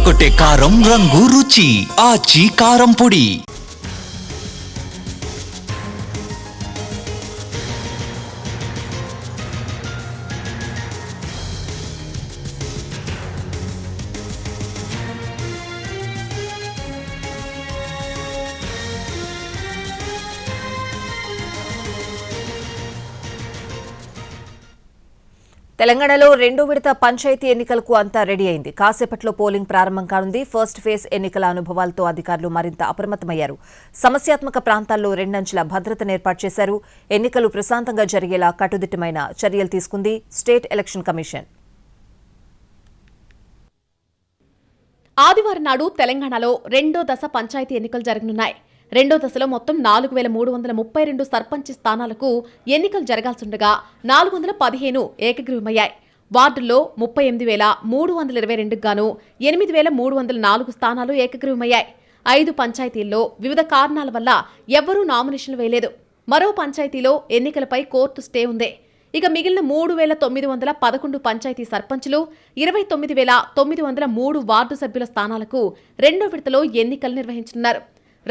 అదరగొట్టే కారం రంగు రుచి ఆచి కారం పొడి. తెలంగాణలో రెండో విడత పంచాయతీ ఎన్నికలకు అంతా రెడీ అయింది. కాసేపట్లో పోలింగ్ ప్రారంభం కానుంది. ఫస్ట్ ఫేజ్ ఎన్నికల అనుభవాలతో అధికారులు మరింత అప్రమత్తమయ్యారు. సమస్యాత్మక ప్రాంతాల్లో రెండంచెల భద్రతను ఏర్పాటు చేశారు. ఎన్నికలు ప్రశాంతంగా జరిగేలా కట్టుదిట్టమైన చర్యలు తీసుకుంది స్టేట్ ఎలక్షన్ కమిషన్. ఆదివారం నాడు తెలంగాణలో రెండో దశ పంచాయతీ ఎన్నికలు జరగనున్నాయి. రెండో దశలో మొత్తం 4332 సర్పంచ్ స్థానాలకు ఎన్నికలు జరగాల్సిండగా 415 ఏకగ్రీవమయ్యాయి. వార్డుల్లో 38,322 గాను 8,304 స్థానాలు ఏకగ్రీవమయ్యాయి. 5 పంచాయతీల్లో వివిధ కారణాల వల్ల ఎవ్వరూ నామినేషన్లు వేయలేదు. మరో పంచాయతీలో ఎన్నికలపై కోర్టు స్టే ఉంది. ఇక మిగిలిన 3,911 పంచాయతీ సర్పంచులు, 29,903 వార్డు సభ్యుల స్థానాలకు రెండో విడతలో ఎన్నికలు నిర్వహించనున్నారు.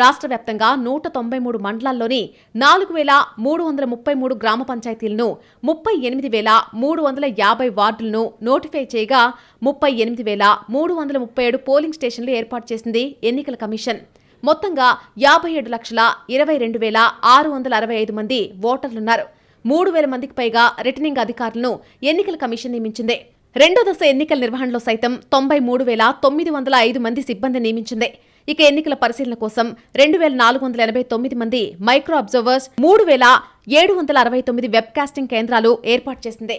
రాష్ట్ర వ్యాప్తంగా 193 మండలాల్లోని 4,333 గ్రామ పంచాయతీలను, 38,350 వార్డులను నోటిఫై చేయగా 38,337 పోలింగ్ స్టేషన్లు ఏర్పాటు చేసింది ఎన్నికల కమిషన్. మొత్తంగా 57,22,665 మంది ఓటర్లున్నారు. 3,000 మందికి పైగా రిటర్నింగ్ అధికారులను ఎన్నికల కమిషన్ నియమించింది. రెండో దశ ఎన్నికల నిర్వహణలో సైతం 93,905 మంది సిబ్బంది నియమించింది. ఇక ఎన్నికల పరిశీలన కోసం 2,489 మంది మైక్రో అబ్జర్వర్స్, 3,769 వెబ్ కాస్టింగ్ కేంద్రాలు ఏర్పాటు చేసింది.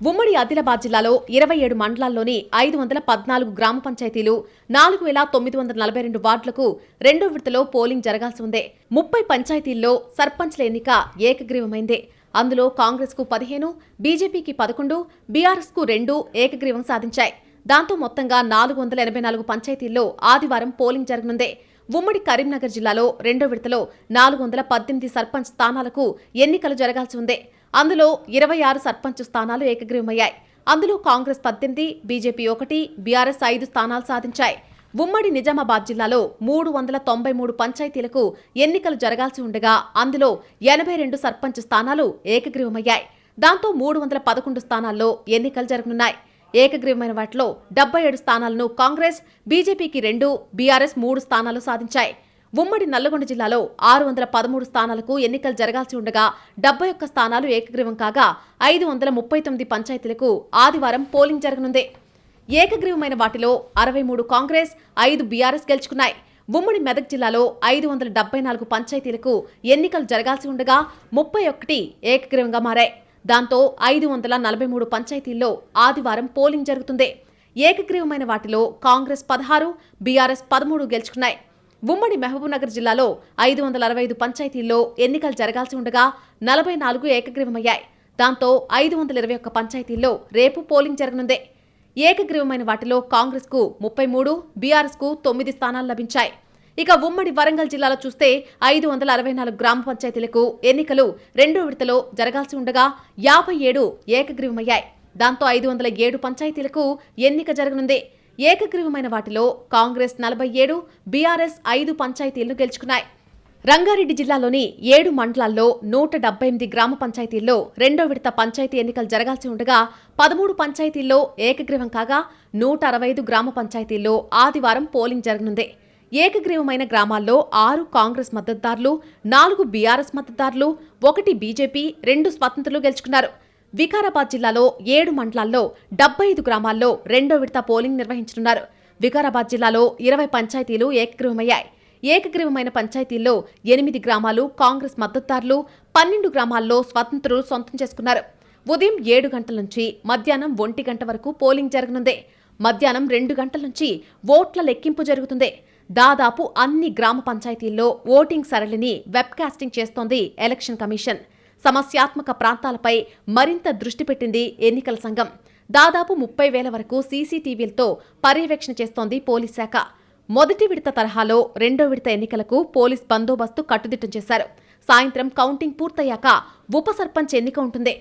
ఉమ్మడి ఆదిలాబాద్ జిల్లాలో 27 మండలాల్లోని 514 గ్రామ పంచాయతీలు, 4,942 వార్డులకు రెండో విడతలో పోలింగ్ జరగాల్సి ఉంది. 30 పంచాయతీల్లో సర్పంచ్ల ఎన్నిక ఏకగ్రీవమైంది. అందులో కాంగ్రెస్ కు 15, బీజేపీకి 11, బీఆర్ఎస్ కు 2 ఏకగ్రీవం సాధించాయి. దాంతో మొత్తంగా 484 పంచాయతీల్లో ఆదివారం పోలింగ్ జరగనుంది. ఉమ్మడి కరీంనగర్ జిల్లాలో రెండో విడతలో 418 సర్పంచ్ స్థానాలకు ఎన్నికలు జరగాల్సి ఉంది. అందులో 26 సర్పంచ్ స్థానాలు ఏకగ్రీవమయ్యాయి. అందులో కాంగ్రెస్ 18, బీజేపీ 1, బీఆర్ఎస్ 5 స్థానాలు సాధించాయి. ఉమ్మడి నిజామాబాద్ జిల్లాలో 393 పంచాయతీలకు ఎన్నికలు జరగాల్సి ఉండగా అందులో 82 సర్పంచ్ స్థానాలు ఏకగ్రీవమయ్యాయి. దాంతో 311 స్థానాల్లో ఎన్నికలు జరగనున్నాయి. ఏకగ్రీవమైన వాటిలో 77 స్థానాలను కాంగ్రెస్, బీజేపీకి 2, బీఆర్ఎస్ 3 స్థానాలు సాధించాయి. ఉమ్మడి నల్లగొండ జిల్లాలో 613 స్థానాలకు ఎన్నికలు జరగాల్సి ఉండగా 71 స్థానాలు ఏకగ్రీవం కాగా 539 పంచాయతీలకు ఆదివారం పోలింగ్ జరగనుంది. ఏకగ్రీవమైన వాటిలో 63 కాంగ్రెస్, 5 బీఆర్ఎస్ గెలుచుకున్నాయి. ఉమ్మడి మెదక్ జిల్లాలో 574 పంచాయతీలకు ఎన్నికలు జరగాల్సి ఉండగా 31 ఏకగ్రీవంగా మారాయి. దాంతో 543 పంచాయతీల్లో ఆదివారం పోలింగ్ జరుగుతుంది. ఏకగ్రీవమైన వాటిలో కాంగ్రెస్ 16, బీఆర్ఎస్ 13 గెలుచుకున్నాయి. ఉమ్మడి మహబూబ్నగర్ జిల్లాలో 565 పంచాయతీల్లో ఎన్నికలు జరగాల్సి ఉండగా 44 ఏకగ్రీవమయ్యాయి. దాంతో 521 పంచాయతీల్లో రేపు పోలింగ్ జరగనుంది. ఏకగ్రీవమైన వాటిలో కాంగ్రెస్ కు 33, బీఆర్ఎస్ కు 9 స్థానాలు లభించాయి. ఇక ఉమ్మడి వరంగల్ జిల్లాలో చూస్తే 564 గ్రామ పంచాయతీలకు ఎన్నికలు రెండో విడతలో జరగాల్సి ఉండగా 57 ఏకగ్రీవమయ్యాయి. దాంతో 507 పంచాయతీలకు ఎన్నిక జరగనుంది. ఏకగ్రీవమైన వాటిలో కాంగ్రెస్ 47, బీఆర్ఎస్ 5 పంచాయతీలను గెలుచుకున్నాయి. రంగారెడ్డి జిల్లాలోని 7 మండలాల్లో 178 గ్రామ పంచాయతీల్లో రెండో విడత పంచాయతీ ఎన్నికలు జరగాల్సి ఉండగా 13 పంచాయతీల్లో ఏకగ్రీవం కాగా 165 గ్రామ పంచాయతీల్లో ఆదివారం పోలింగ్ జరగనుంది. ఏకగ్రీవమైన గ్రామాల్లో 6 కాంగ్రెస్ మద్దతుదారులు, 4 బీఆర్ఎస్ మద్దతుదారులు, 1 బీజేపీ, 2 స్వతంత్రులు గెలుచుకున్నారు. వికారాబాద్ జిల్లాలో 7 మండలాల్లో 75 గ్రామాల్లో రెండో విడత పోలింగ్ నిర్వహించనున్నారు. వికారాబాద్ జిల్లాలో 20 పంచాయతీలు ఏకగ్రీవమయ్యాయి. ఏకగ్రీవమైన పంచాయతీల్లో 8 గ్రామాలు కాంగ్రెస్ మద్దతుదారులు, 12 గ్రామాల్లో స్వతంత్రులు సొంతం చేసుకున్నారు. ఉదయం 7 గంటల నుంచి మధ్యాహ్నం 1 గంట వరకు పోలింగ్ జరగనుంది. మధ్యాహ్నం 2 గంటల నుంచి ఓట్ల లెక్కింపు జరుగుతుంది. దాదాపు అన్ని గ్రామ పంచాయతీల్లో ఓటింగ్ సరళిని వెబ్కాస్టింగ్ చేస్తోంది ఎలక్షన్ కమిషన్. సమస్యాత్మక ప్రాంతాలపై మరింత దృష్టి పెట్టింది ఎన్నికల సంఘం. దాదాపు 30,000 వరకు సీసీటీవీలతో పర్యవేక్షణ చేస్తోంది పోలీస్ శాఖ. మొదటి విడత తరహాలో రెండో విడత ఎన్నికలకు పోలీస్ బందోబస్తు కట్టుదిట్టం చేశారు. సాయంత్రం కౌంటింగ్ పూర్తయ్యాక ఉప సర్పంచ్ ఎన్నిక ఉంటుంది.